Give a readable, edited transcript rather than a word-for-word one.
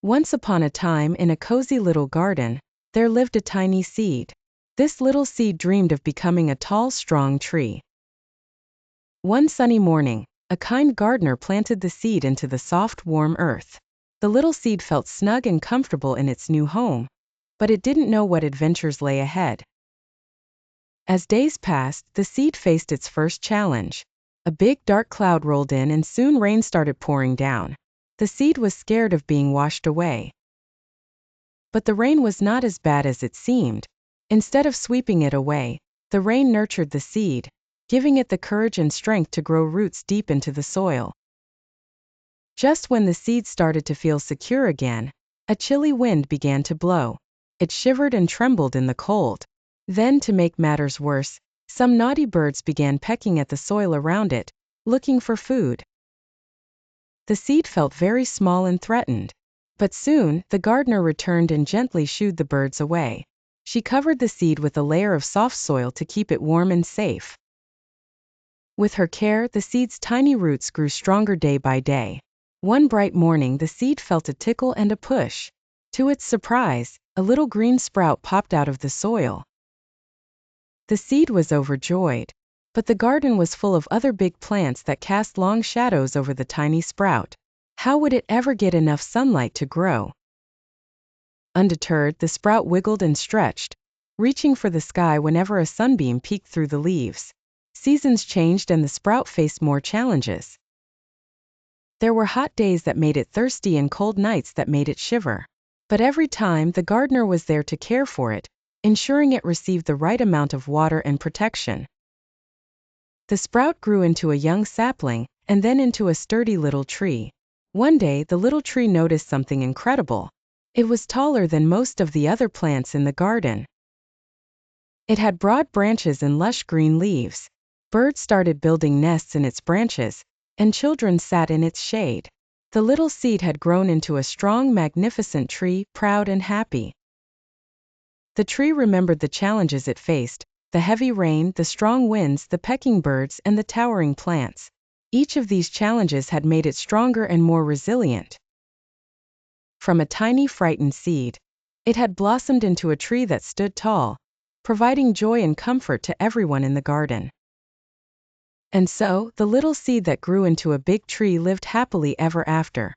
Once upon a time, in a cozy little garden, there lived a tiny seed. This little seed dreamed of becoming a tall, strong tree. One sunny morning, a kind gardener planted the seed into the soft, warm earth. The little seed felt snug and comfortable in its new home, but it didn't know what adventures lay ahead. As days passed, the seed faced its first challenge. A big, dark cloud rolled in and soon rain started pouring down. The seed was scared of being washed away. But the rain was not as bad as it seemed. Instead of sweeping it away, the rain nurtured the seed, giving it the courage and strength to grow roots deep into the soil. Just when the seed started to feel secure again, a chilly wind began to blow. It shivered and trembled in the cold. Then, to make matters worse, some naughty birds began pecking at the soil around it, looking for food. The seed felt very small and threatened. But soon, the gardener returned and gently shooed the birds away. She covered the seed with a layer of soft soil to keep it warm and safe. With her care, the seed's tiny roots grew stronger day by day. One bright morning, the seed felt a tickle and a push. To its surprise, a little green sprout popped out of the soil. The seed was overjoyed, but the garden was full of other big plants that cast long shadows over the tiny sprout. How would it ever get enough sunlight to grow? Undeterred, the sprout wiggled and stretched, reaching for the sky whenever a sunbeam peeked through the leaves. Seasons changed and the sprout faced more challenges. There were hot days that made it thirsty and cold nights that made it shiver. But every time, the gardener was there to care for it, ensuring it received the right amount of water and protection. The sprout grew into a young sapling, and then into a sturdy little tree. One day, the little tree noticed something incredible. It was taller than most of the other plants in the garden. It had broad branches and lush green leaves. Birds started building nests in its branches, and children sat in its shade. The little seed had grown into a strong, magnificent tree, proud and happy. The tree remembered the challenges it faced: the heavy rain, the strong winds, the pecking birds, and the towering plants. Each of these challenges had made it stronger and more resilient. From a tiny, frightened seed, it had blossomed into a tree that stood tall, providing joy and comfort to everyone in the garden. And so, the little seed that grew into a big tree lived happily ever after.